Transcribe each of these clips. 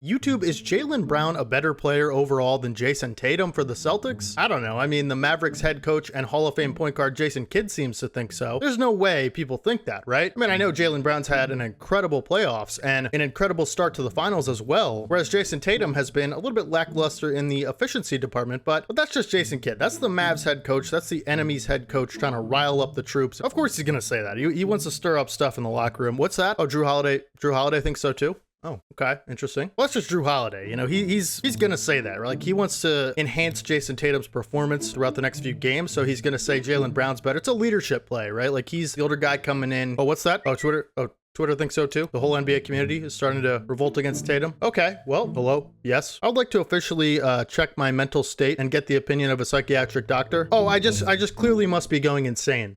YouTube, is Jaylen Brown a better player overall than Jayson Tatum for the Celtics? I don't know. I mean, the Mavericks head coach and Hall of Fame point guard Jason Kidd seems to think so. There's no way people think that, right? I mean, I know Jaylen Brown's had an incredible playoffs and an incredible start to the finals as well, whereas Jayson Tatum has been a little bit lackluster in the efficiency department, but that's just Jason Kidd. That's the Mavs head coach. That's the enemy's head coach trying to rile up the troops. Of course he's gonna say that. He wants to stir up stuff in the locker room. What's that? Oh, Jrue Holiday thinks so too? Oh, okay. Interesting. Well, that's just Jrue Holiday. You know, he's going to say that, right? Like, he wants to enhance Jayson Tatum's performance throughout the next few games. So he's going to say Jaylen Brown's better. It's a leadership play, right? Like, he's the older guy coming in. Oh, what's that? Oh, Twitter thinks so too. The whole NBA community is starting to revolt against Tatum. Okay, well, hello. Yes. I would like to officially check my mental state and get the opinion of a psychiatric doctor. Oh, I just clearly must be going insane.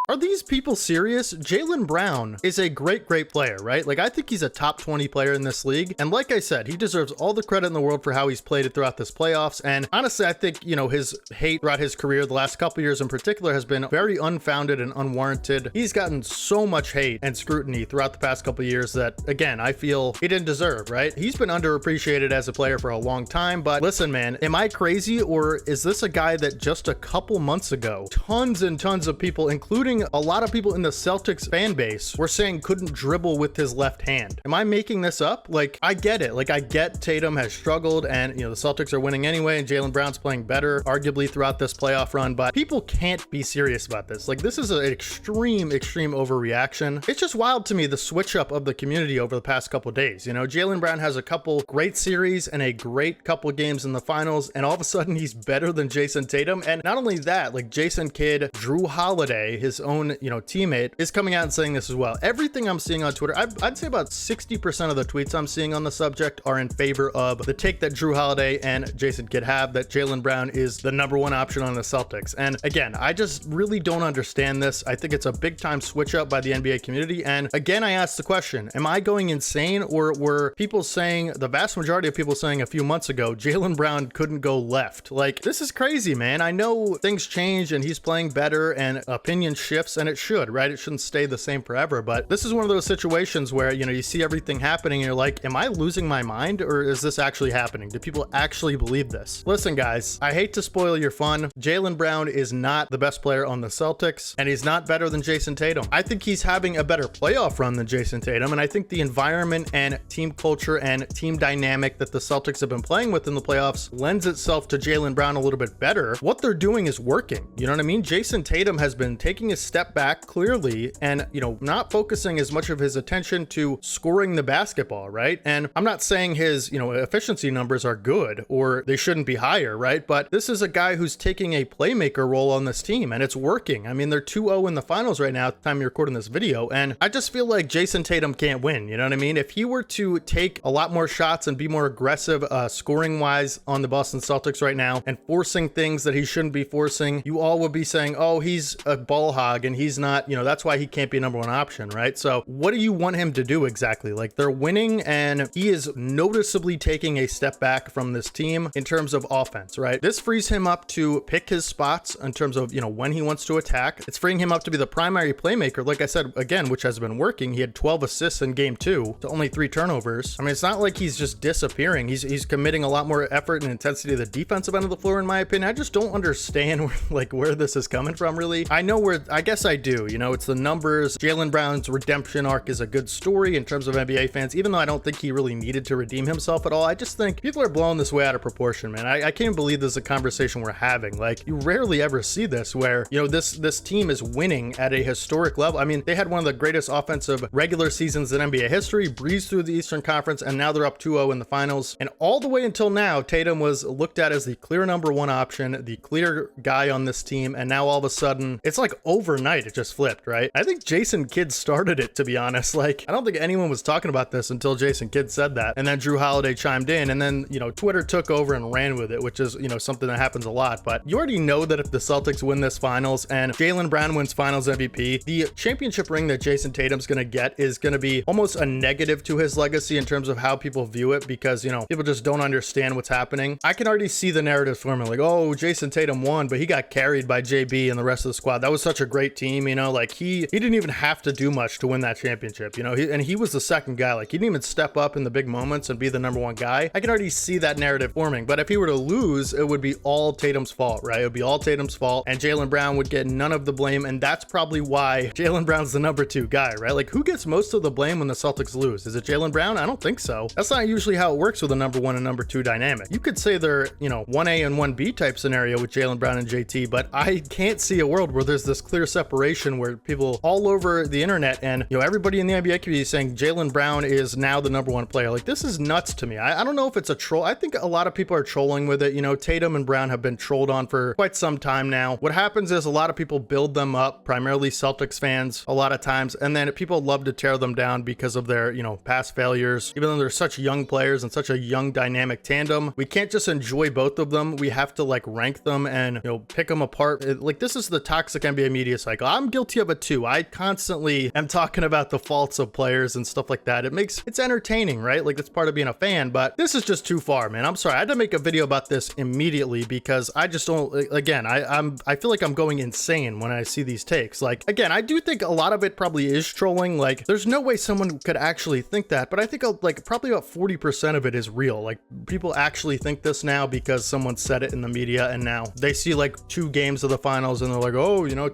Are these people serious? Jaylen Brown is a great player, right? Like, I think he's a top 20 player in this league. And like I said, he deserves all the credit in the world for how he's played it throughout this playoffs. And honestly, I think, you know, his hate throughout his career, the last couple years in particular, has been very unfounded and unwarranted. He's gotten so much hate and scrutiny throughout the past couple years that, again, I feel he didn't deserve, right? He's been underappreciated as a player for a long time. But listen, man, am I crazy, or is this a guy that just a couple months ago, tons and tons of people, including a lot of people in the Celtics fan base, were saying couldn't dribble with his left hand? Am I making this up? Like, I get it. Like, I get Tatum has struggled and, you know, the Celtics are winning anyway, and Jaylen Brown's playing better, arguably, throughout this playoff run, but people can't be serious about this. Like, this is an extreme overreaction. It's just wild to me, the switch up of the community over the past couple days. You know, Jaylen Brown has a couple great series and a great couple games in the finals, and all of a sudden he's better than Jayson Tatum. And not only that, like, Jason Kidd, Jrue Holiday, his own, you know, teammate, is coming out and saying this as well. Everything I'm seeing on Twitter, I'd say about 60% of the tweets I'm seeing on the subject are in favor of the take that Jrue Holiday and Jason Kidd have, that Jaylen Brown is the #1 option on the Celtics. And again, I just really don't understand this. I think it's a big time switch up by the NBA community. And again, I asked the question, am I going insane, or were people saying, the vast majority of people saying a few months ago, Jaylen Brown couldn't go left? Like, this is crazy, man. I know things change and he's playing better and opinion shifts, and it should, right? It shouldn't stay the same forever. But this is one of those situations where, you know, you see everything happening and you're like, am I losing my mind, or is this actually happening? Do people actually believe this? Listen, guys, I hate to spoil your fun. Jaylen Brown is not the best player on the Celtics, and he's not better than Jayson Tatum. I think he's having a better playoff run than Jayson Tatum, and I think the environment and team culture and team dynamic that the Celtics have been playing with in the playoffs lends itself to Jaylen Brown a little bit better. What they're doing is working. You know what I mean? Jayson Tatum has been taking a step back clearly, and, you know, not focusing as much of his attention to scoring the basketball, right? And I'm not saying his, you know, efficiency numbers are good or they shouldn't be higher, right? But this is a guy who's taking a playmaker role on this team, and it's working. I mean, they're 2-0 in the finals right now at the time you're recording this video, and I just feel like Jayson Tatum can't win. You know what I mean? If he were to take a lot more shots and be more aggressive scoring wise on the Boston Celtics right now and forcing things that he shouldn't be forcing, you all would be saying, oh, he's a ball hog and he's not, you know, that's why he can't be #1 option, right? So what do you want him to do exactly? Like, they're winning and he is noticeably taking a step back from this team in terms of offense, right? This frees him up to pick his spots in terms of, you know, when he wants to attack. It's freeing him up to be the primary playmaker, like I said, again, which has been working. He had 12 assists in game 2 to only 3 turnovers. I mean, it's not like he's just disappearing. He's committing a lot more effort and intensity to the defensive end of the floor, in my opinion. I just don't understand where this is coming from, really. I know where, I guess I do, you know, it's the numbers. Jaylen Brown's redemption arc is a good story in terms of NBA fans, even though I don't think he really needed to redeem himself at all. I just think people are blowing this way out of proportion, man. I can't believe this is a conversation we're having. Like, you rarely ever see this where, you know, this team is winning at a historic level. I mean, they had one of the greatest offensive regular seasons in NBA history, breezed through the Eastern Conference, and now they're up 2-0 in the finals. And all the way until now, Tatum was looked at as the clear #1 option, the clear guy on this team, and now all of a sudden, it's like overnight it just flipped, right? I think Jason Kidd started it, to be honest. Like, I don't think anyone was talking about this until Jason Kidd said that, and then Jrue Holiday chimed in, and then, you know, Twitter took over and ran with it, which is, you know, something that happens a lot. But you already know that if the Celtics win this finals and Jaylen Brown wins finals MVP, the championship ring that Jayson Tatum's gonna get is gonna be almost a negative to his legacy in terms of how people view it, because, you know, people just don't understand what's happening. I can already see the narrative forming, like, oh, Jayson Tatum won, but he got carried by JB and the rest of the squad. That was such a great great team, you know, like he didn't even have to do much to win that championship, you know, he was the second guy. Like he didn't even step up in the big moments and be the number one guy. I can already see that narrative forming, but if he were to lose, it would be all Tatum's fault, right? It would be all Tatum's fault, and Jaylen Brown would get none of the blame, and that's probably why Jaylen Brown's the number 2 guy, right? Like who gets most of the blame when the Celtics lose? Is it Jaylen Brown? I don't think so. That's not usually how it works with a number 1 and number 2 dynamic. You could say they're, you know, 1A and 1B type scenario with Jaylen Brown and JT, but I can't see a world where there's this clear separation where people all over the internet and, you know, everybody in the NBA community is saying Jaylen Brown is now the number 1 player. Like this is nuts to me. I don't know if it's a troll. I think a lot of people are trolling with it. You know, Tatum and Brown have been trolled on for quite some time now. What happens is a lot of people build them up, primarily Celtics fans a lot of times, and then people love to tear them down because of their, you know, past failures. Even though they're such young players and such a young dynamic tandem, we can't just enjoy both of them. We have to like rank them and, you know, pick them apart. Like this is the toxic NBA media cycle. I'm guilty of it too. I constantly am talking about the faults of players and stuff like that. It's entertaining, right? Like it's part of being a fan, but this is just too far, man. I'm sorry. I had to make a video about this immediately because I just don't, again, I feel like I'm going insane when I see these takes. Like, again, I do think a lot of it probably is trolling. Like there's no way someone could actually think that, but I think like probably about 40% of it is real. Like people actually think this now because someone said it in the media, and now they see like 2 games of the finals and they're like, oh, you know,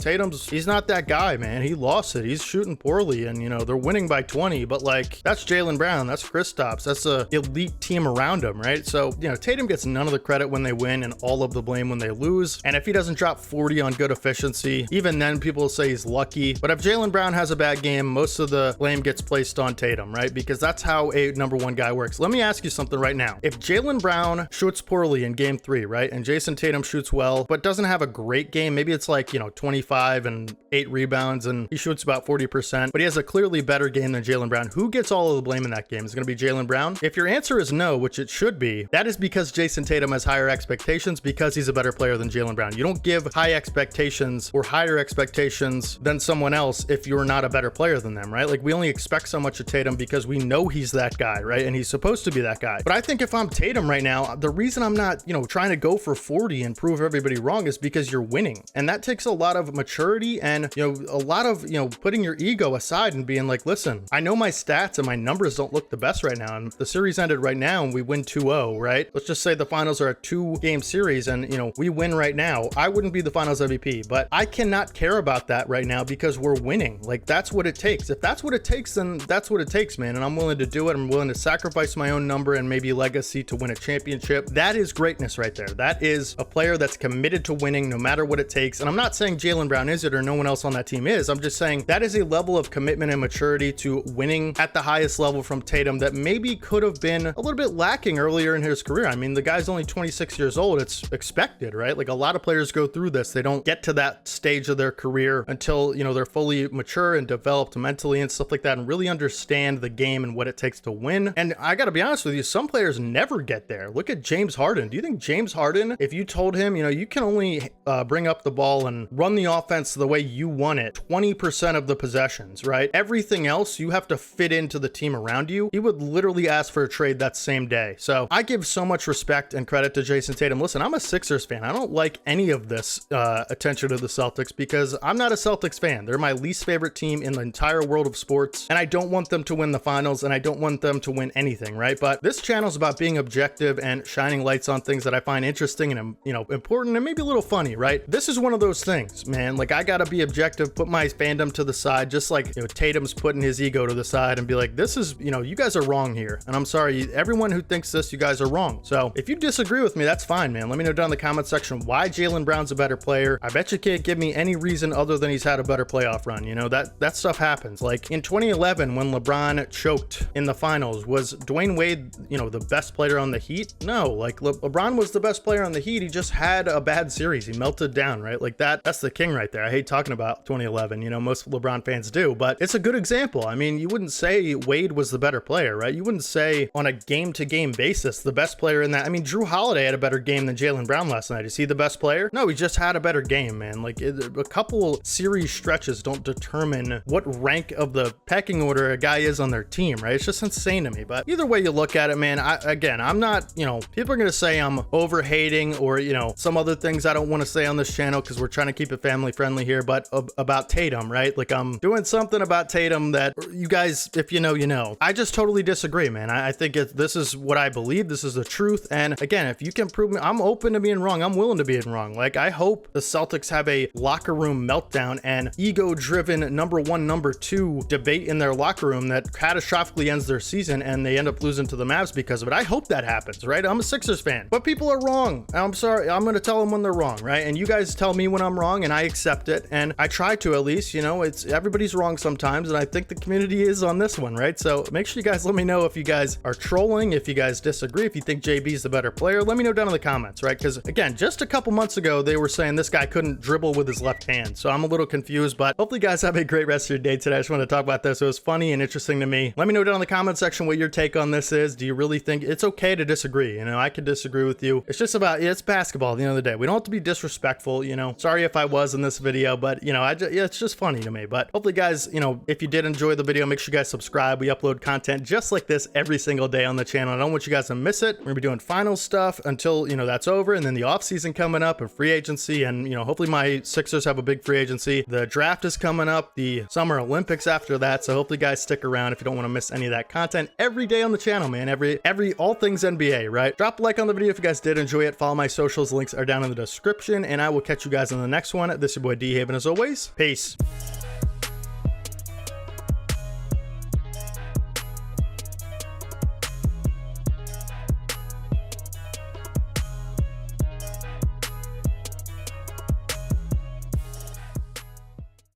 he's not that guy, man. He lost it. He's shooting poorly, and you know, they're winning by 20, but like that's Jaylen Brown, that's Kristaps, that's a elite team around him, right? So, you know, Tatum gets none of the credit when they win and all of the blame when they lose. And if he doesn't drop 40 on good efficiency, even then people will say he's lucky. But if Jaylen Brown has a bad game, most of the blame gets placed on Tatum, right? Because that's how a number 1 guy works. Let me ask you something right now. If Jaylen Brown shoots poorly in game 3, right, and Jayson Tatum shoots well, but doesn't have a great game, maybe it's like, you know, 25 and 8 rebounds and he shoots about 40%, but he has a clearly better game than Jaylen Brown, who gets all of the blame in that game? Is it going to be Jaylen Brown? If your answer is no, which it should be, that is because Jayson Tatum has higher expectations because he's a better player than Jaylen Brown. You don't give high expectations or higher expectations than someone else if you're not a better player than them, right? Like we only expect so much of Tatum because we know he's that guy, right? And he's supposed to be that guy. But I think if I'm Tatum right now, the reason I'm not, you know, trying to go for 40 and prove everybody wrong is because you're winning. And that takes a lot of maturity and, you know, a lot of, you know, putting your ego aside and being like, listen, I know my stats and my numbers don't look the best right now. And if the series ended right now and we win 2-0, right? Let's just say the finals are a 2-game series and, you know, we win right now. I wouldn't be the finals MVP, but I cannot care about that right now because we're winning. Like that's what it takes. If that's what it takes, then that's what it takes, man. And I'm willing to do it. I'm willing to sacrifice my own number and maybe legacy to win a championship. That is greatness right there. That is a player that's committed to winning no matter what it takes. And I'm not saying Jaylen Brown is it or no one else on that team is. I'm just saying that is a level of commitment and maturity to winning at the highest level from Tatum that maybe could have been a little bit lacking earlier in his career. I mean, the guy's only 26 years old. It's expected, right? Like a lot of players go through this. They don't get to that stage of their career until, you know, they're fully mature and developed mentally and stuff like that and really understand the game and what it takes to win. And I got to be honest with you, some players never get there. Look at James Harden. Do you think James Harden, if you told him, you know, you can only bring up the ball and run the offense the way you want it 20% of the possessions, right? Everything else you have to fit into the team around you, he would literally ask for a trade that same day. So I give so much respect and credit to Jayson Tatum. Listen, I'm a Sixers fan. I don't like any of this attention to the Celtics because I'm not a Celtics fan. They're my least favorite team in the entire world of sports, and I don't want them to win the finals, and I don't want them to win anything, right? But this channel is about being objective and shining lights on things that I find interesting and, you know, important and maybe a little funny, right? This is one of those things, man. Like I gotta be objective, put my fandom to the side, just like, you know, Tatum's putting his ego to the side and be like, this is, you know, you guys are wrong here. And I'm sorry, everyone who thinks this, you guys are wrong. So if you disagree with me, that's fine, man. Let me know down in the comment section why Jaylen Brown's a better player. I bet you can't give me any reason other than he's had a better playoff run. You know, that stuff happens. Like in 2011, when LeBron choked in the finals, was Dwayne Wade, you know, the best player on the Heat? No, like LeBron was the best player on the Heat. He just had a bad series. He melted down, right? Like that's the king right there. I hate talking about 2011. You know, most LeBron fans do, but it's a good example. I mean, you wouldn't say Wade was the better player, right? You wouldn't say on a game-to-game basis the best player in that. I mean, Jrue Holiday had a better game than Jaylen Brown last night. Is he the best player? No, he just had a better game, man. Like a couple series stretches don't determine what rank of the pecking order a guy is on their team, right? It's just insane to me. But either way you look at it, man, I'm not, you know, people are going to say I'm over hating or, you know, some other things I don't want to say on this channel because we're trying to keep it family friendly. friendly here, but about Tatum, right? Like I'm doing something about Tatum that you guys, if you know, you know. I just totally disagree, man. I think this is what I believe. This is the truth. And again, if you can prove me, I'm open to being wrong. I'm willing to be wrong. Like I hope the Celtics have a locker room meltdown and ego-driven number one, number two debate in their locker room that catastrophically ends their season and they end up losing to the Mavs because of it. I hope that happens, right? I'm a Sixers fan, but people are wrong. I'm sorry. I'm going to tell them when they're wrong, right? And you guys tell me when I'm wrong and I accept it. And I try to, at least, you know, it's everybody's wrong sometimes. And I think the community is on this one, right? So make sure you guys let me know if you guys are trolling, if you guys disagree, if you think JB's the better player, let me know down in the comments, right? Because again, just a couple months ago, they were saying this guy couldn't dribble with his left hand. So I'm a little confused, but hopefully you guys have a great rest of your day today. I just want to talk about this. It was funny and interesting to me. Let me know down in the comment section what your take on this is. Do you really think it's okay to disagree? You know, I could disagree with you. It's just about, it's basketball at the end of the day. We don't have to be disrespectful, you know. Sorry if I was in this video, but you know, it's just funny to me. But hopefully guys, you know, if you did enjoy the video, make sure you guys subscribe. We upload content just like this every single day on the channel. I don't want you guys to miss it. We're gonna be doing final stuff until, you know, that's over, and then the off season coming up and free agency, and you know, hopefully my Sixers have a big free agency. The draft is coming up, the Summer Olympics after that. So hopefully guys stick around if you don't want to miss any of that content every day on the channel, man. Every all things NBA, right? Drop a like on the video if you guys did enjoy it. Follow my socials, links are down in the description, and I will catch you guys in the next one. This is your boy D Haven as always. Peace.